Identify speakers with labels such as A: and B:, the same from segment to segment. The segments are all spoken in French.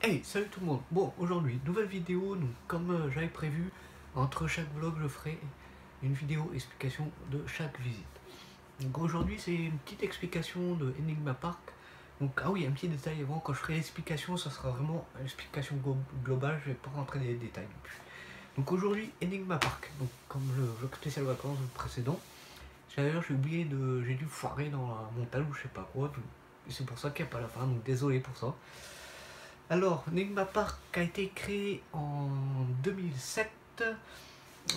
A: Hey, salut tout le monde. Bon, aujourd'hui, nouvelle vidéo. Donc, comme j'avais prévu, entre chaque vlog, je ferai une vidéo explication de chaque visite. Donc, aujourd'hui, c'est une petite explication de Enigma Park. Donc, ah oui, un petit détail avant, quand je ferai l'explication, ça sera vraiment une explication globale. Je vais pas rentrer dans les détails non plus. Donc, aujourd'hui, Enigma Park. Donc, comme je spécial vacances précédent, d'ailleurs, j'ai dû foirer dans la montagne ou je sais pas quoi. C'est pour ça qu'il n'y a pas la fin. Donc, désolé pour ça. Alors, Enigma Park a été créé en 2007.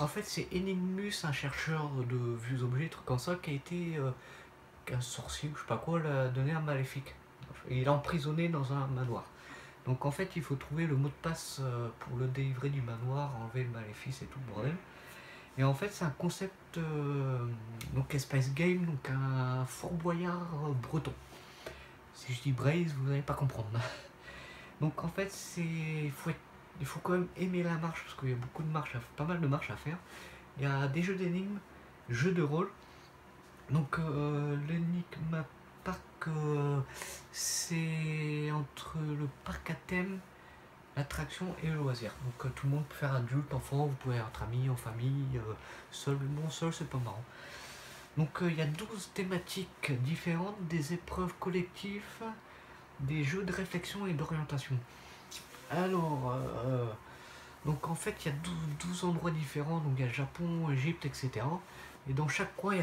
A: En fait, c'est Enigmus, un chercheur de vieux objets, trucs comme ça, qui a été un sorcier ou je sais pas quoi, l'a donné un maléfique. Il est emprisonné dans un manoir. Donc en fait, il faut trouver le mot de passe pour le délivrer du manoir, enlever le maléfice et tout le bordel. Et en fait, c'est un concept, donc Space Game, donc un Fort Boyard breton. Si je dis Braise, vous n'allez pas comprendre. Donc en fait, il faut quand même aimer la marche parce qu'il y a beaucoup de marches, pas mal de marches à faire. Il y a des jeux d'énigmes, jeux de rôle. Donc l'Enigma Park, c'est entre le parc à thème, l'attraction et le loisir. Donc tout le monde peut faire adulte, enfant, vous pouvez être ami, en famille, seul. Bon, seul c'est pas marrant. Donc il y a 12 thématiques différentes, des épreuves collectives, des jeux de réflexion et d'orientation. Alors, donc en fait, il y a 12 endroits différents. Donc il y a Japon, Égypte, etc. Et dans chaque coin,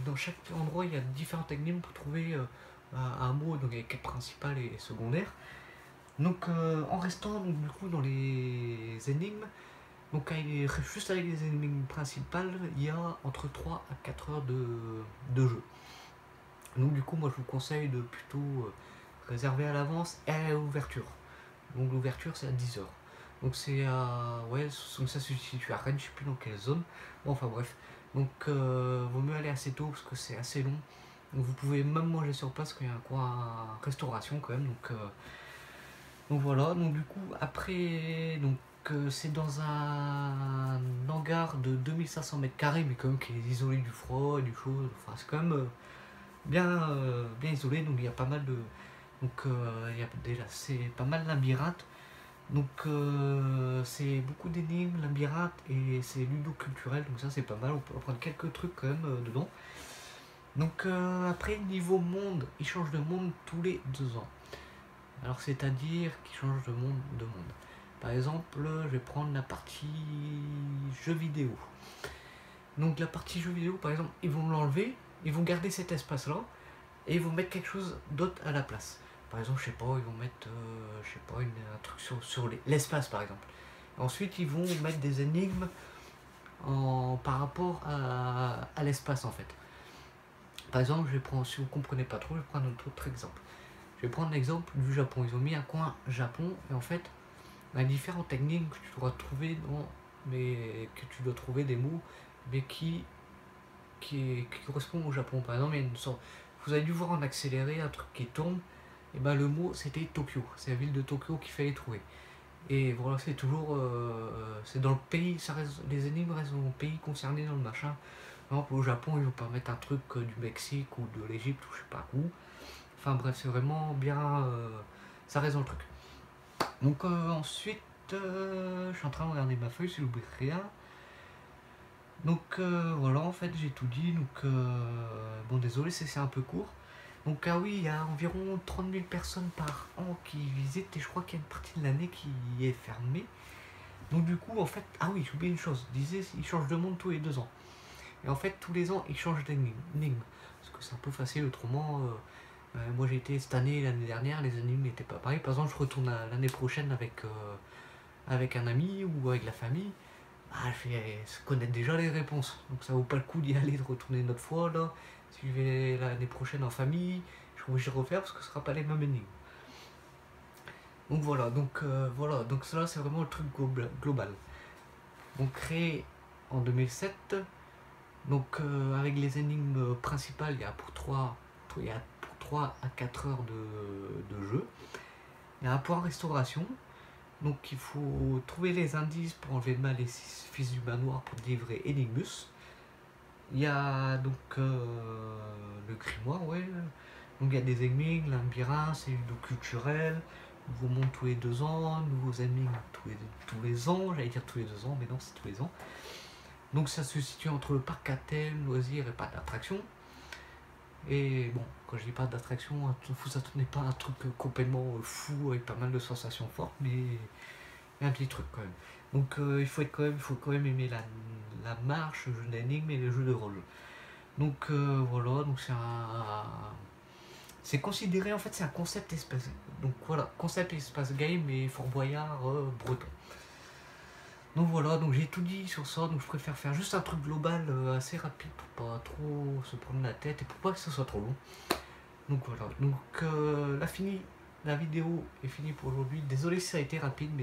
A: dans chaque endroit, il y a différentes techniques pour trouver un mot, donc avec principal et secondaire. Donc en restant donc, du coup dans les énigmes, donc juste avec les énigmes principales, il y a entre 3 à 4 heures de jeu. Donc du coup, moi je vous conseille de plutôt réserver à l'avance et à l'ouverture. Donc l'ouverture c'est à 10 heures. Donc c'est à. Ouais, donc ça se situe à Rennes, je sais plus dans quelle zone. Bon, enfin bref. Donc vaut mieux aller assez tôt parce que c'est assez long. Donc vous pouvez même manger sur place quand il y a un coin restauration quand même. Donc voilà. Donc du coup, après. Donc c'est dans un hangar de 2500 mètres carrés, mais quand même qui est isolé du froid et du chaud. Enfin, c'est quand même bien isolé. Donc il y a pas mal de. Donc il y a déjà c'est pas mal de labyrinthes. Donc c'est beaucoup d'énigmes, labyrinthes et c'est ludo-culturel, donc ça c'est pas mal, on peut apprendre quelques trucs quand même dedans. Donc après niveau monde, il change de monde tous les 2 ans. Alors c'est-à-dire qu'il change de monde. Par exemple, je vais prendre la partie jeux vidéo. Donc la partie jeux vidéo, par exemple, ils vont l'enlever, ils vont garder cet espace-là et ils vont mettre quelque chose d'autre à la place. Par exemple, je sais pas, ils vont mettre, je sais pas, un truc sur l'espace par exemple. Ensuite, ils vont mettre des énigmes par rapport à l'espace en fait. Par exemple, si vous comprenez pas trop, je vais prendre un autre exemple. Je vais prendre l'exemple du Japon. Ils ont mis un coin Japon et en fait, il y a différentes techniques que tu dois trouver que tu dois trouver des mots, mais qui correspondent au Japon. Par exemple, il y a une sorte. Vous avez dû voir en accéléré un truc qui tourne. Et ben le mot c'était Tokyo. C'est la ville de Tokyo qu'il fallait trouver. Et voilà, c'est toujours. C'est dans le pays, les énigmes restent dans le pays concerné dans le machin. Par exemple, au Japon, ils vont pas mettre un truc du Mexique ou de l'Égypte ou je sais pas où. Enfin bref, c'est vraiment bien. Ça reste dans le truc. Donc ensuite, je suis en train de regarder ma feuille si j'oublie rien. Donc voilà, en fait, j'ai tout dit. Donc bon, désolé, c'est un peu court. Donc ah oui, il y a environ 30 000 personnes par an qui visitent et je crois qu'il y a une partie de l'année qui est fermée. Donc du coup, en fait, ah oui, j'ai oublié une chose. Je disais, ils changent de monde tous les 2 ans. Et en fait, tous les ans, ils changent d'énigme. Parce que c'est un peu facile autrement. Moi j'ai été cette année, l'année dernière, les énigmes n'étaient pas pareils. Par exemple, je retourne l'année prochaine avec un ami ou avec la famille. Ah, je vais connaître déjà les réponses. Donc ça vaut pas le coup d'y aller, de retourner une autre fois là. Si je vais l'année prochaine en famille, je suis obligé de refaire parce que ce sera pas les mêmes énigmes. Donc voilà, donc cela c'est vraiment le truc global. Donc créé en 2007, donc avec les énigmes principales, il y a pour 3 à 4 heures de jeu. Il y a un point restauration, donc il faut trouver les indices pour enlever le mal et fils du manoir pour délivrer Enigmus. Il y a donc le grimoire, ouais. Donc il y a des énigmes, labyrinthe, c'est ludo culturel. nouveau monde tous les 2 ans, nouveaux ennemis tous les ans, j'allais dire tous les 2 ans, mais non, c'est tous les ans. Donc ça se situe entre le parc à thème, loisirs et pas d'attraction. Et bon, quand je dis pas d'attraction, vous attendez pas à un truc complètement fou avec pas mal de sensations fortes, mais il y a un petit truc quand même. Donc il faut quand même aimer la marche, le jeu d'énigmes et les jeux de rôle. Donc voilà, donc c'est considéré en fait c'est un concept espace. Donc voilà, concept espace game et Fort Boyard breton. Donc voilà, donc j'ai tout dit sur ça, donc je préfère faire juste un truc global assez rapide pour pas trop se prendre la tête et pour pas que ce soit trop long. Donc voilà, donc la vidéo est finie pour aujourd'hui. Désolé si ça a été rapide, mais